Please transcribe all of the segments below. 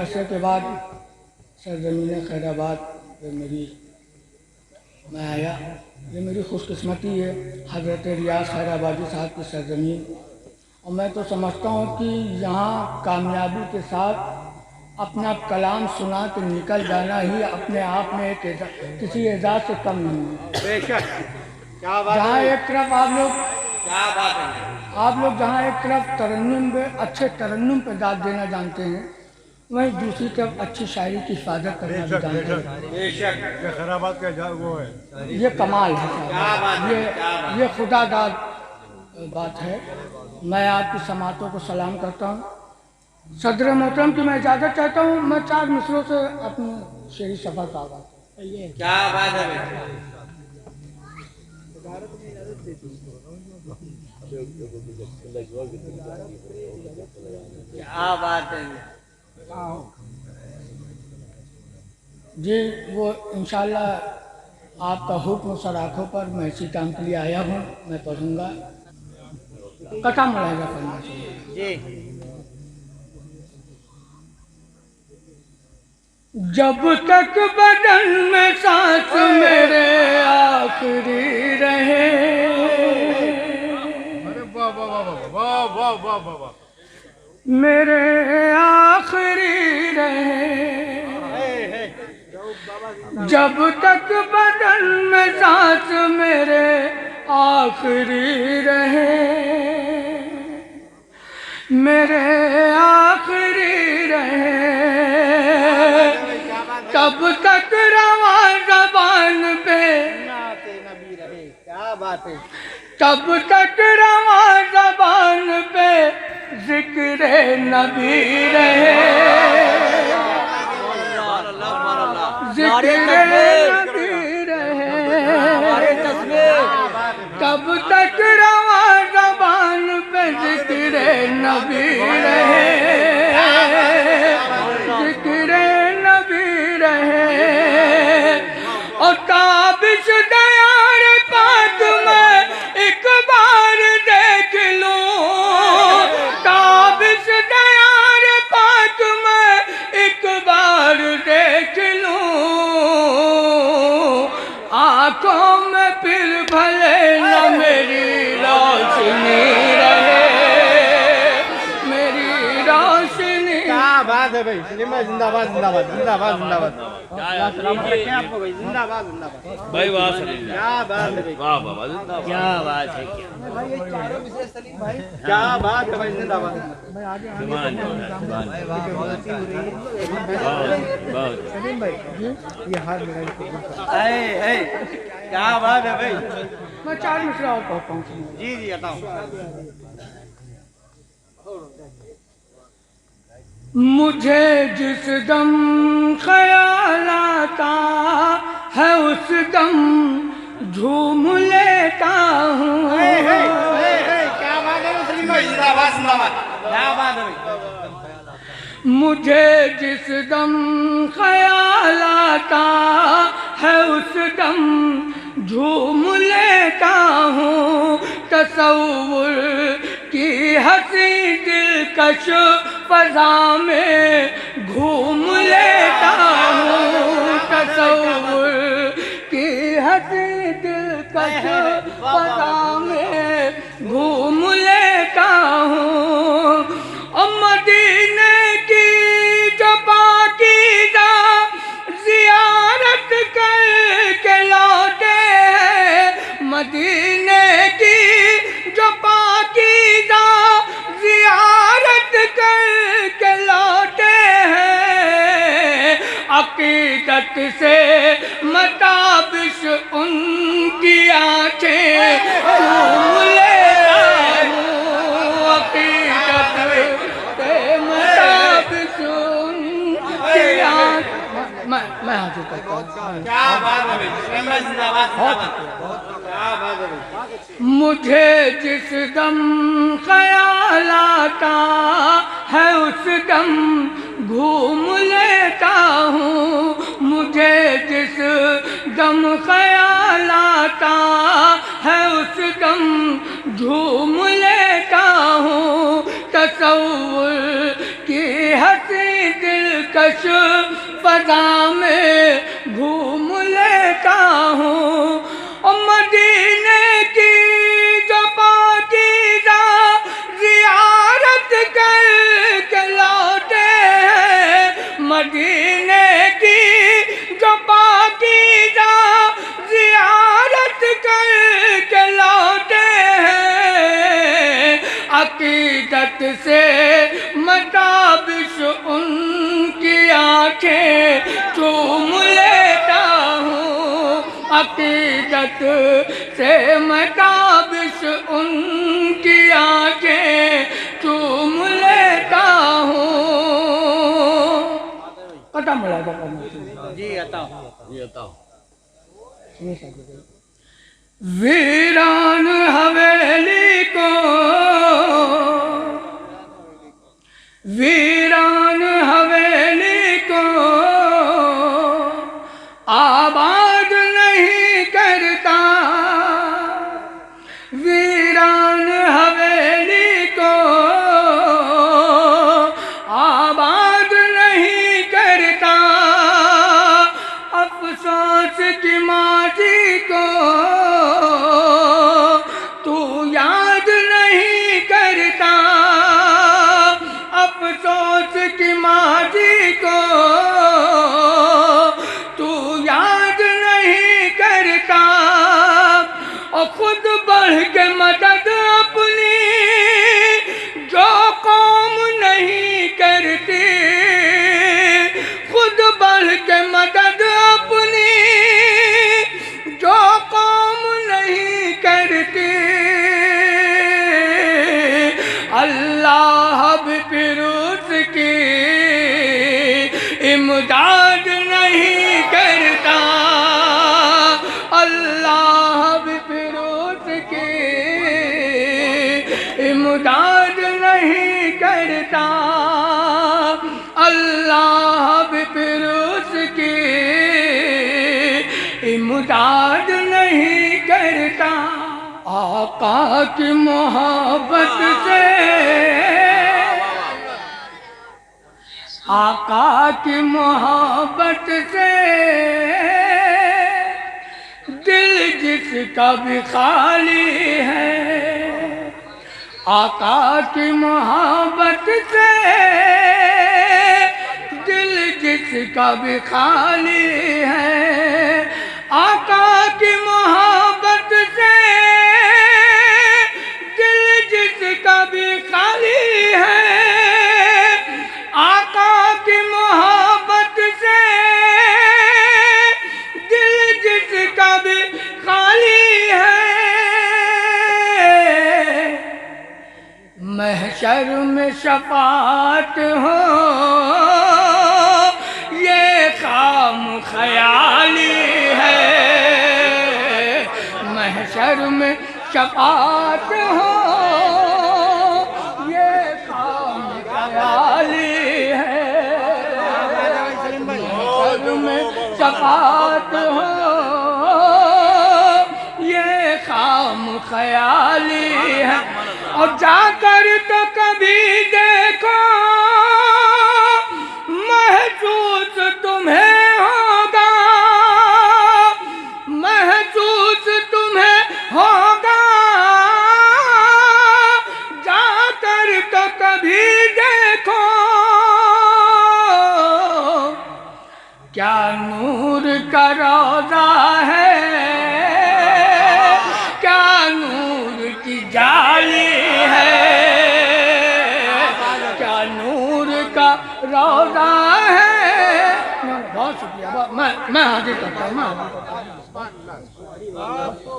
अरसे के बाद सरजमीन खैराबाद पे मैं आया। ये मेरी खुशकिस्मती है, हज़रत रियाज खैराबादी साहब की सरजमीन। और मैं तो समझता हूँ कि यहाँ कामयाबी के साथ अपना कलाम सुना के निकल जाना ही अपने आप में एक किसी एजाज़ से कम नहीं है। बेशक, क्या बात जहाँ है, एक तरफ आप लोग जहाँ एक तरफ तरन्नुम पे अच्छे तरन्नुम पे दाद देना जानते हैं, वहीं दूसरी तरफ अच्छी शायरी की हिफाजत करना भी जानते हैं। बेशक ये खैराबाद का वो है, ये कमाल है साहब, ये खुदादाद बात है। मैं आपकी समातों को सलाम करता हूँ। सदर मोहतरम की मैं इजाज़त चाहता हूँ। मैं 4 मिसरों से अपनी शेरी सफ़र का आगाज़। क्या बात है, क्या बात है जी। वो इंशाअल्लाह आपका हुक्म सर आँखों पर, मैं इसी काम के लिए आया हूँ। मैं पढ़ूँगा, कथा मुलाहिजा करना चाहिए जी। जब तक बदन में सांस मेरे आखिरी रहे, अरे वाह वाह वाह वाह वाह वाह वाह वाह, मेरे आखिरी रहे। जब तक बदन में सांस मेरे आखिरी रहे, मेरे आखिरी रहे, तब तक रवा ज़बान पे, नबी रहे। क्या बात है, तब तक रवा ज़बान पे ज़िक्र नबी रहे, ज़िक्र नबी रहे, तब तक रवा ज़बान पे ज़िक्र नबी रहे, ज़िक्र नबी रहे। और ताबिश दयार पाक में एक बार देख लूं, ताबिश दयार पाक में एक बार देख लूं, आँखों में फिर भले न मेरी रोशनी रहे, मेरी रोशनी। क्या बात है भाई, सिनेमा जिंदाबाद जिंदाबाद जिंदाबाद जिंदाबाद। सलामत रखें आपको भाई, जिंदाबाद जिंदाबाद भाई वाह, क्या बात है भाई, वाह वाह वाह, जिंदाबाद। क्या बात है, क्या भाई ये चारों विशेष सलीम भाई, क्या बात है भाई, जिंदाबाद। सलीम भाई ये हाथ मेरा, क्या बात है भाई। मैं 4 मिसरा और पढ़ता हूँ। जी जी बताओ। मुझे जिस दम ख़याल आता है उस दम झूम लेता हूँ। क्या बात है सलीम भाई, जिंदाबाद जिंदाबाद, क्या बात है भाई। मुझे जिस दम ख़याल आता है उस दम झूम लेता हूँ। तसव्वुर की हंसी दिलकश फ़ज़ा में घूम लेता हूँ। तसव्वुर की हंसी दिलकश फ़ज़ा में घूम लेता हूँ। और मदीने की जो पाकीज़ा ज़ियारत करके लौटे हैं, मदीने की जो पाकीज़ा ज़ियारत करके लौटे हैं, अक़ीदत से मताबिश उनकी आँखें चूम लेता हूँ। अक़ीदत से मताबिश उनकी आँखें, मैं हाजिर करता हूँ। क्या बात है भाई, जिंदाबाद जिंदाबाद, क्या बात है भाई। मुझे जिस दम ख़याल आता है उस दम घूम लेता हूँ। मुझे जिस दम ख़याल आता है उस दम झूम लेता हूँ। तसव्वुर की हंसी दिल कश फजा में घूम लेता हूँ। और मदीने की जो पाकीज़ा ज़ियारत करके लौटे हैं, मदीने की जो पाकीज़ा ज़ियारत करके लौटे हैं, अकीदत से मताबिश उनकी आंखें चूम लेता हूँ। अकीदत से मताबिश उनकी आंखें चूम लेता हूँ। कटा मिला जी अता वीरान हवेली को, वीरान हवेली को आबाद नहीं करता, वीरान हवेली को आबाद नहीं करता। अफसोस की माजी को तू याद नहीं करता, अफसोस की माजी को तू याद नहीं करता। और खुद बढ़ के मदद अपनी जो कौम नहीं करती, खुद बढ़ के मदद अपनी जो कौम नहीं करती। अल्लाह भी फिर उसकी इमदाद नहीं करता, अल्लाह भी फिर उसकी इमदाद नहीं करता, अल्लाह भी फिर उसकी इमदाद नहीं करता। आका की मोहब्बत से, आका की मोहब्बत से दिल जिसका भी खाली है, आका की मोहब्बत से दिल जिसका भी खाली है, आका की मोहब्बत से दिल जिसका भी खाली है, आका की मोहब्बत से दिल जिसका भी खाली है। महशर में शफाअत हो ये खाम ख्याली है, महशर में शफाअत हो ये खाम ख्याली है, महशर में शफाअत हो ये खाम ख्याली है। और जाकर तो कभी देखो महसूस तुम्हें होगा, महसूस तुम्हें होगा, जाकर तो कभी देखो क्या नूर का रोज़ा है, क्या नूर की जाली है, क्या नूर का रोज़ा है। बहुत शुक्रिया, मैं हाजिर करता हूँ, मैं हाजिर करता हूँ।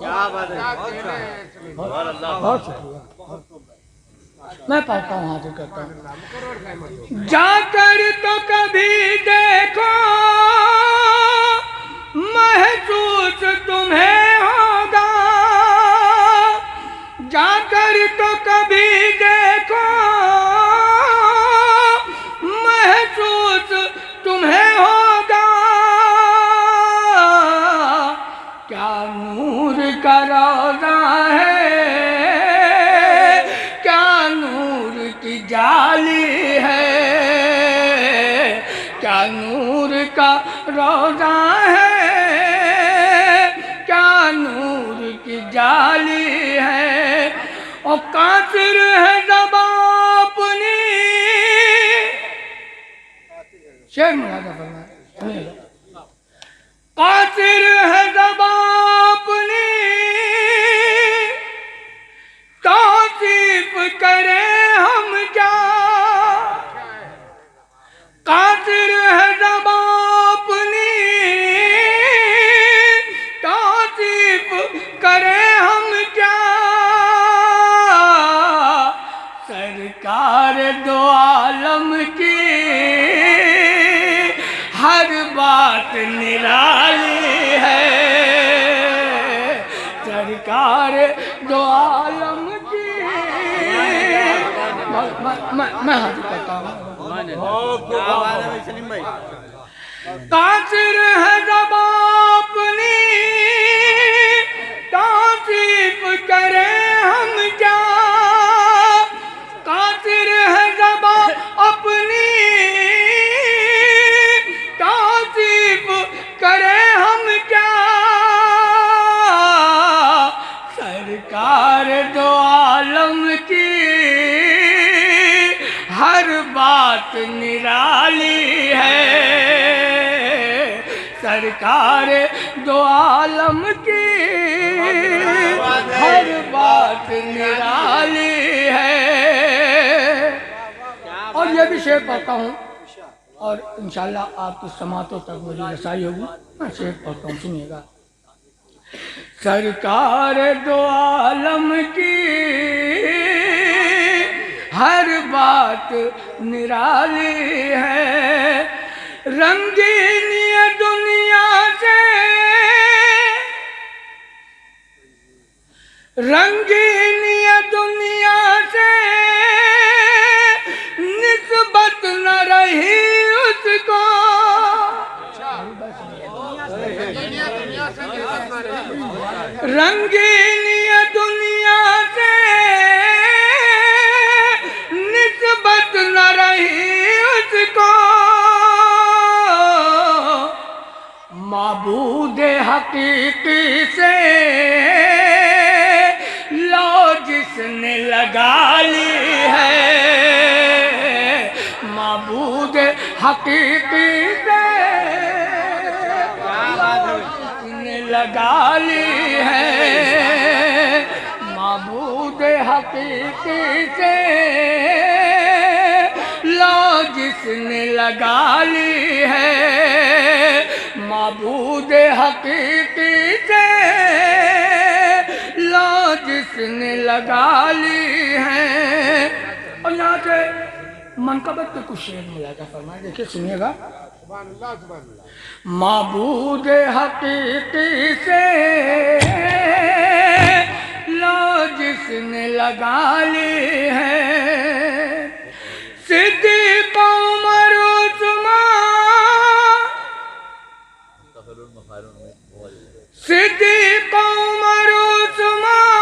क्या बात है, बहुत शुक्रिया, मैं पढ़ता हूँ, हाजिर करता हूँ। जाकर तो कभी देखो महसूस तुम्हें होगा, जाकर तो कभी देखो महसूस तुम्हें होगा, क्या नूर का रोज़ा है, क्या नूर की जाली है, क्या नूर का रोजा है, क्या नूर की जाली है। और कातिल है ज़बां अपनी, शेर मुलाजा फरमाए सुनिएगा। कातिल है ज़बां अपनी, तौसीफ करें हम क्या। कातिल है ज़बां अपनी, तौसीफ करें हम क्या। सरकार दो आलम की हर बात निराली है। सरकार दो आलम की मैं हाजिर करता हूँ। कातिल है ज़बां अपनी, तौसीफ करें हम क्या। कातिल है ज़बां अपनी, तौसीफ करें हम क्या। सरकार दो आलम की हर बात निराली है। सरकार दो आलम की हर बात निराली है। और ये भी शेर पढ़ता हूँ और इंशाल्लाह आपकी समातों तक मेरी रसाई होगी। मैं शेर पढ़ता हूँ, सुनिएगा। सरकार दो आलम की हर बात निराली है। रंगीन ये दुनिया से, रंगीन ये दुनिया से निस्बत न रही उसको। रंगीन ये दुनिया से निस्बत न रही उसको। माबूद हकीकी से लो जिसने लगा ली है। माबूद हकीकी से जिसने लगा ली है। माबूद हकीकी से लो जिसने लगा ली है। माबूद हकीकी से लो जिसने लगा ली है। और यहाँ से मनकबत के कुछ शेर मुलाजा फरमाए, देखिए सुनिएगा। माबूद हकीकी से लो जिसने लगा ली है। सिद्दीक़ उमर उस्मान, सिद्दीक़ उमर उस्मान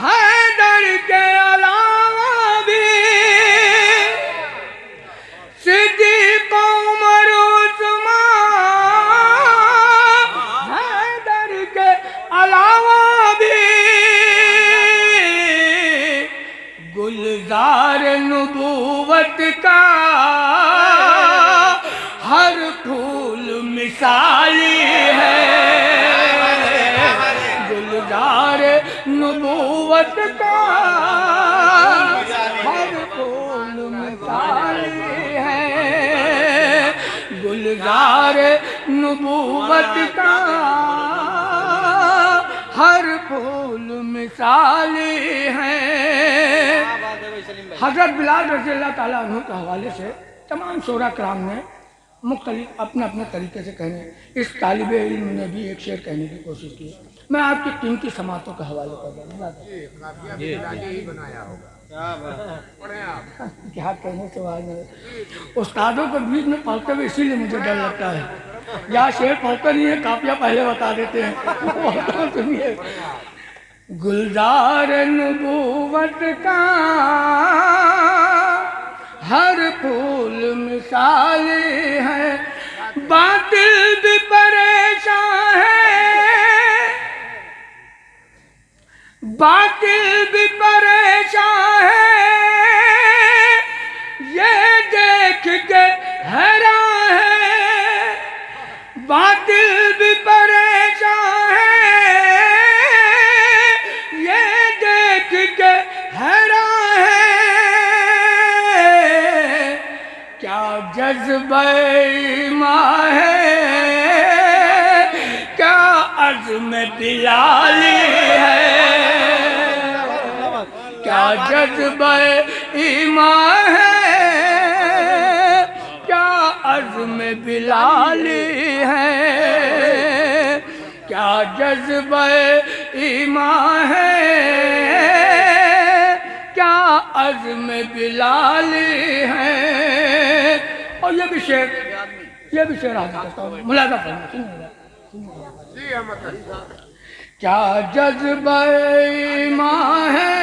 हैदर के अलावा भी। सिद्दीक़ उमर उस्मान हैदर के अलावा भी। गुलजार नबूवत का हर फूल मिसाली है। गुलजार नबूवत का हर फूल मिसाली है। गुलजार नबूवत का हर फूल मिसाली है। हज़रत बिलाल रज़ी अल्लाह ताला अन्हु के हवाले से तमाम शोरा कराम ने मुख्तलिफ अपने अपने तरीके से कहने, इस तालिब इल्म ने भी एक शेर कहने की कोशिश की। मैं आपकी कीमती समातों के हवाले कर दूँगा। क्या कहने से बाद में उस्तादों के बीच में पढ़ते हुए इसीलिए मुझे डर लगता है। या शेर पढ़ते नहीं है, काफिया पहले बता देते हैं। सुनिए। गुलजार नबूवत का हर फूल मिसाली है, बातिल भी परेशान है, बातिल भी परेशान है, ये देख के हैरान है, बातिल भी परेशान है, ये देख के हैरान है, क्या जज्बा ईमान है, क्या अज़्म बिलाली है, क्या जज्बा ईमान है, क्या अज़्म बिलाली है, क्या जज्बा ईमान है, क्या अज़्म बिलाली है। और ये भी शेर आगे करता हूँ, मुलाज़ा फरमाइए। क्या जज्बा ईमान है,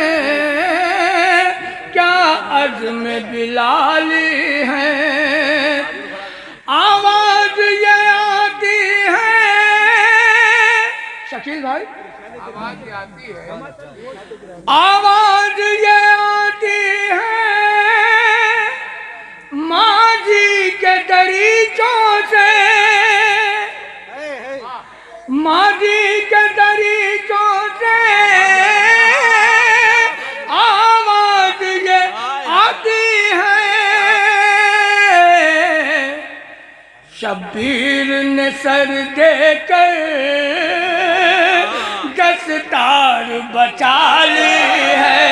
क्या अज़्म बिलाली है, आवाज़ ये आती है, शकील भाई आवाज आती है, आवाज़ ये आती है, माजी के दरीचों से, माजी के दरीचों से आवाज़ ये आती है, शब्बीर ने सर देकर दस्तार बचा ली है,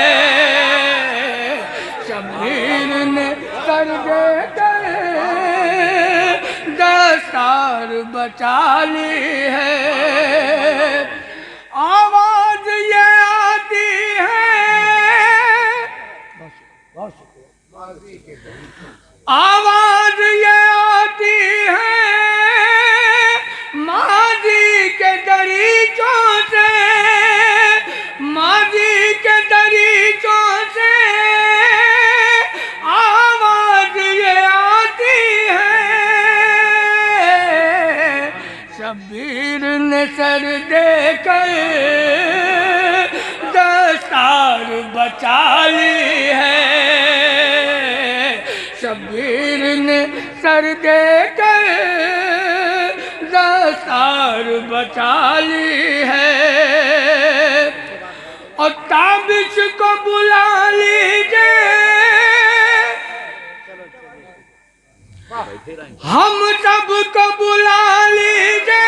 शब्बीर ने सर देकर दस्तार बचा ली है, आवाज़ ये आती है, आवाज़ ये आती है, माजी के दरीचों से, माजी के दरीचों से आवाज़ ये आती है, शब्बीर ने सर देकर दस्तार बचा ली है, शब्बीर ने सर देकर दस्तार बचा ली है, और ताबिश को बुला लीजिए, हम सबको बुला लीजिए,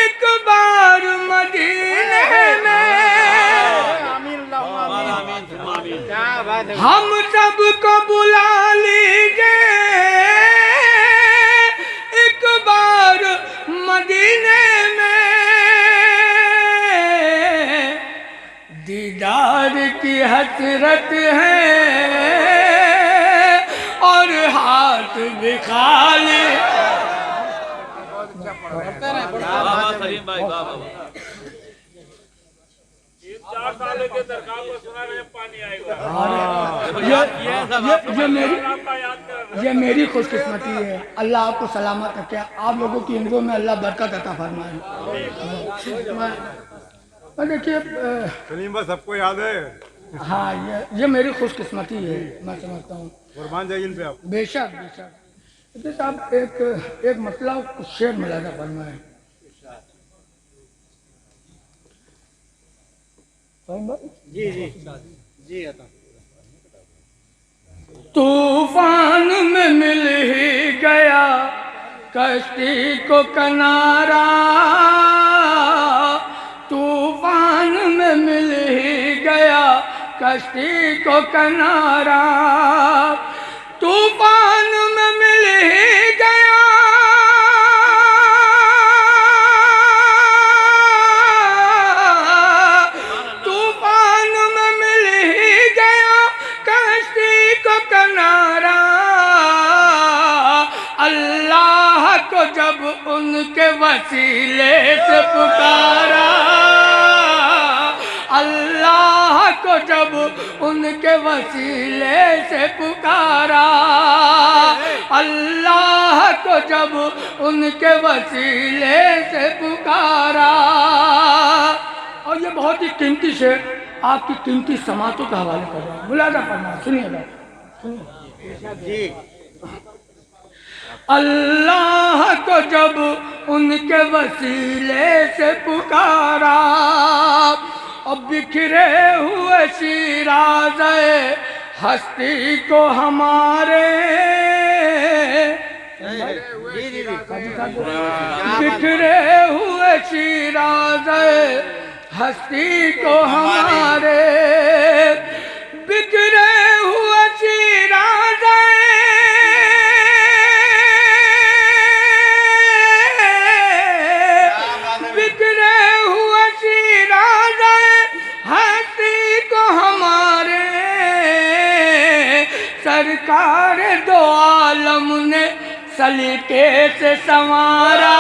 एक बार मदीने में, हम सबको बुला लीजिए, एक बार मदीने में, दीदार की हसरत है, और हाथ भी खाली। ये मेरी खुशकिस्मती है, अल्लाह आपको सलामत रखे, आप लोगों की उम्रों में अल्लाह बरकत अता फरमाए। देखिए सलीम भाई सबको याद है, हाँ ये मेरी खुशकिस्मती है, मैं समझता हूँ। कुर्बान जाइए इन पे आप। बेशक बेशक। तो साहब एक मसला कुछ शेर मुलाजा फरमाए। जी जी जी तूफान में मिल ही गया कश्ती को किनारा, तूफान में मिल ही गया कश्ती को किनारा, तूफान में मिल ही गया, तूफान में मिल ही गया कश्ती को किनारा, अल्लाह को जब उनके वसीले से पुकारा, अल्लाह को जब उनके वसीले से पुकारा, अल्लाह को जब उनके वसीले से पुकारा। और ये बहुत ही कीमती शेर आपकी कीमती समातों के हवाले कर रहा हूँ, मुलाजा करना, सुनिएगा जी। अल्लाह को जब उनके वसीले से पुकारा, और बिखरे हुए शिराज़े हस्ती को हमारे, बिखरे हुए शिराज़े हस्ती को हमारे, बिखरे हुए शिराज़े सरकार दो आलम ने सलीके से संवारा,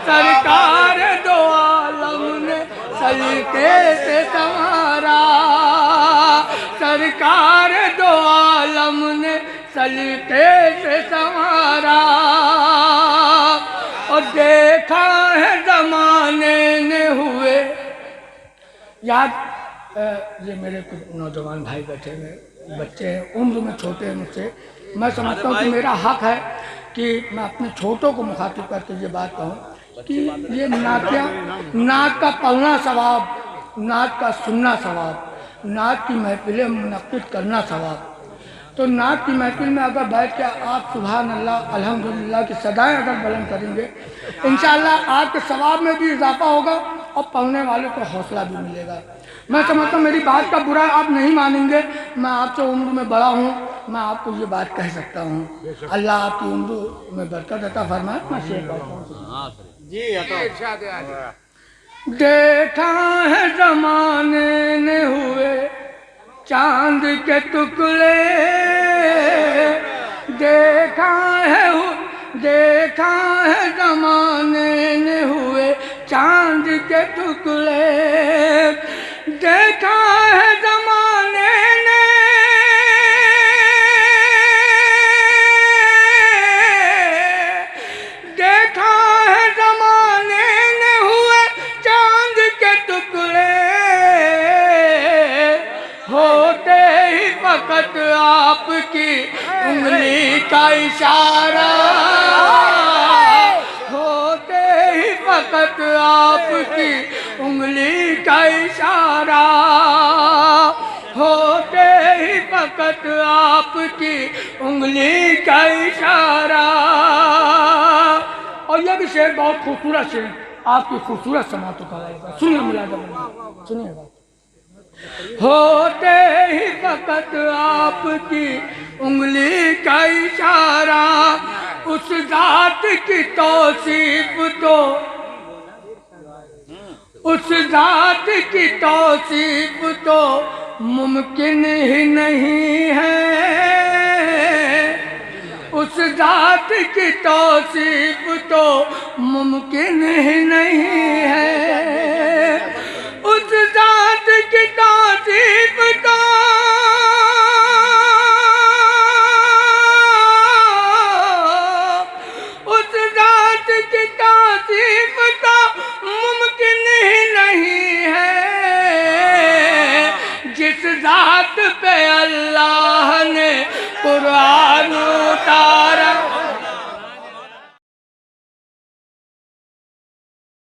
सरकार दो आलम ने सलीके से संवारा, सरकार दो आलम ने सलीके से संवारा। और देखा है जमाने ने हुए याद। ये मेरे कुछ नौजवान भाई बैठे हुए बच्चे हैं, उम्र में छोटे हैं मुझसे। मैं समझता हूँ कि मेरा हक है कि मैं अपने छोटों को मुखातिब करके ये बात कहूँ कि ये नात का पढ़ना सवाब, नात का सुनना सवाब, नात की महफिलें मुनक्किद करना सवाब। तो नात की महफिल में अगर बैठ के आप सुभान अल्लाह अल्हम्दुलिल्लाह की सदाएं अगर बुलंद करेंगे, इंशाअल्लाह आपके सवाब में भी इजाफा होगा और पढ़ने वालों को हौसला भी मिलेगा। मैं समझता हूँ मेरी बात का बुरा आप नहीं मानेंगे, मैं आपसे उम्र में बड़ा हूँ, मैं आपको ये बात कह सकता हूँ। अल्लाह आपकी उम्र में बरकत अता फरमाए। मैं शेर पढ़ता हूँ जी। देखा है जमाने ने हुए चांद के टुकड़े, देखा है जमाने ने हुए चांद के टुकड़े, देखा है जमाने ने देखा है जमाने ने हुए चांद के टुकड़े, होते ही फकत आपकी उंगली का इशारा, होते ही फकत आपकी उंगली का इशारा, होते ही फकत आपकी उंगली का इशारा। और यह भी शेर बहुत खूबसूरत शेर आपकी खूबसूरत समातों का है, सुनिए मुलाज़ा सुनिएगा। होते ही फकत आपकी उंगली का इशारा, उस जात की तौसीफ तो, उस जात की तौसीफ तो मुमकिन ही नहीं है, उस जात की तौसीफ तो मुमकिन ही नहीं है, उस जात की तौसीफ तो उस जात की तौसीफ तो मुमकिन ही नहीं है, जिस जात पे अल्लाह